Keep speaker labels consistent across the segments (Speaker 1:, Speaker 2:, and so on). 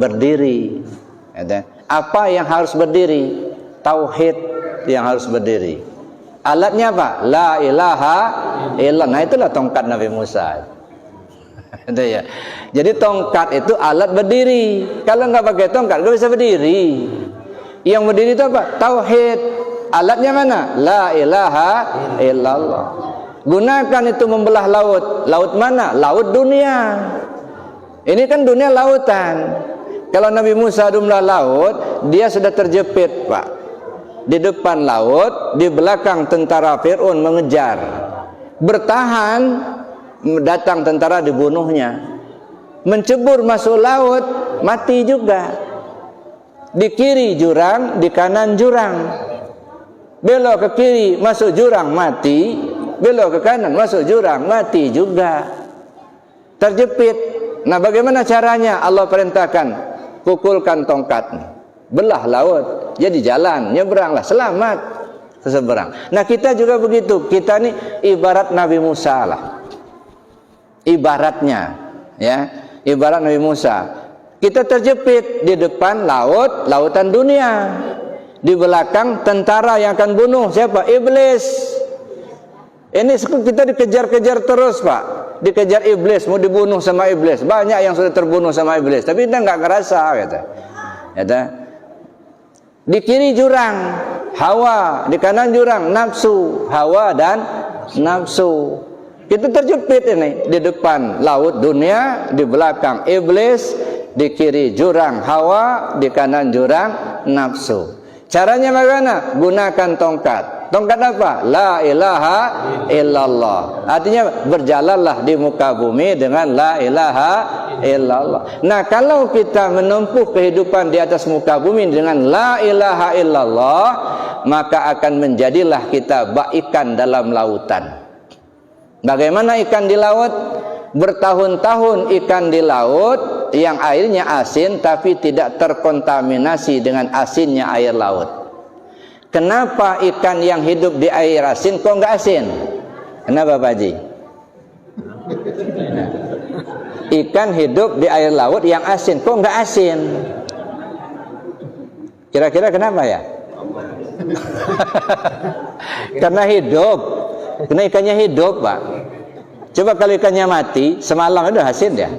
Speaker 1: berdiri. Apa yang harus berdiri? Tauhid yang harus berdiri. Alatnya apa? La ilaha illallah. Nah, itulah tongkat Nabi Musa. Ya. Jadi tongkat itu alat berdiri. Kalau nggak pakai tongkat nggak bisa berdiri. Yang berdiri itu apa? Tauhid. Alatnya mana? La ilaha illallah. Gunakan itu membelah laut. Laut mana? Laut dunia. Ini kan dunia lautan. Kalau Nabi Musa membelah laut, dia sudah terjepit, Pak. Di depan laut, di belakang tentara Fir'aun mengejar. Bertahan, datang tentara dibunuhnya. Mencebur masuk laut, mati juga. Di kiri jurang, di kanan jurang. Belok ke kiri, masuk jurang, mati. Belok ke kanan, masuk jurang, mati juga. Terjepit. Nah, bagaimana caranya? Allah perintahkan, pukulkan tongkat, belah laut, jadi jalan, nyeberanglah, selamat ke seberang. Nah, kita juga begitu. Kita ini ibarat Nabi Musa lah. Ibaratnya, ya, ibarat Nabi Musa. Kita terjepit di depan laut, lautan dunia. Di belakang tentara yang akan bunuh siapa? Iblis. Ini kita dikejar-kejar terus, Pak. Dikejar iblis, mau dibunuh sama iblis. Banyak yang sudah terbunuh sama iblis, tapi kita nggak ngerasa, kata. Di kiri jurang, hawa. Di kanan jurang, nafsu. Hawa dan nafsu. Kita terjepit ini. Di depan laut dunia, di belakang iblis. Di kiri jurang hawa, di kanan jurang nafsu. Caranya bagaimana? Gunakan tongkat. Tongkat apa? La ilaha illallah. Artinya berjalanlah di muka bumi dengan la ilaha illallah. Nah, kalau kita menempuh kehidupan di atas muka bumi dengan la ilaha illallah, maka akan menjadilah kita bak ikan dalam lautan. Bagaimana ikan di laut? Bertahun-tahun ikan di laut yang airnya asin tapi tidak terkontaminasi dengan asinnya air laut. Kenapa ikan yang hidup di air asin kok nggak asin? Kenapa, Pak Haji? Ikan hidup di air laut yang asin kok nggak asin? Kira-kira kenapa ya? Karena hidup. Karena ikannya hidup, Pak. Coba kalau ikannya mati, semalam udah asin ya.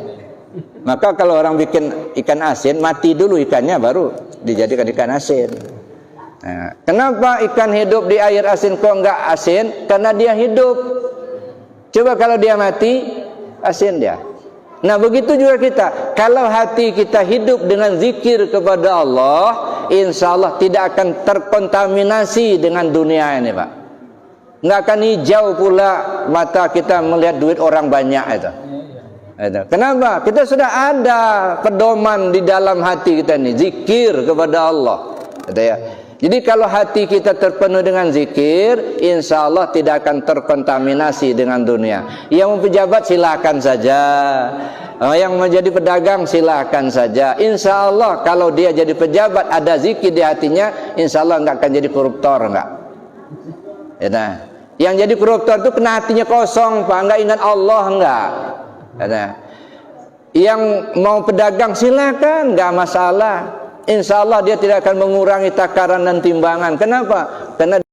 Speaker 1: Maka kalau orang bikin ikan asin, mati dulu ikannya baru dijadikan ikan asin. Nah, kenapa ikan hidup di air asin kok enggak asin? Karena dia hidup. Coba kalau dia mati, asin dia. Nah, begitu juga kita. Kalau hati kita hidup dengan zikir kepada Allah, insya Allah tidak akan terkontaminasi dengan dunia ini, Pak. Nggak akan hijau pula mata kita melihat duit orang banyak itu. Kenapa? Kita sudah ada pedoman di dalam hati kita ini, zikir kepada Allah. Jadi kalau hati kita terpenuh dengan zikir, insya Allah tidak akan terkontaminasi dengan dunia. Yang mau pejabat silakan saja, yang menjadi pedagang silakan saja. Insya Allah kalau dia jadi pejabat ada zikir di hatinya, insya Allah nggak akan jadi koruptor, nggak. Yang jadi koruptor itu kena hatinya kosong, Pak, nggak ingat Allah, nggak. Yang mau pedagang silakan, nggak masalah. Insya Allah dia tidak akan mengurangi takaran dan timbangan. Kenapa? Karena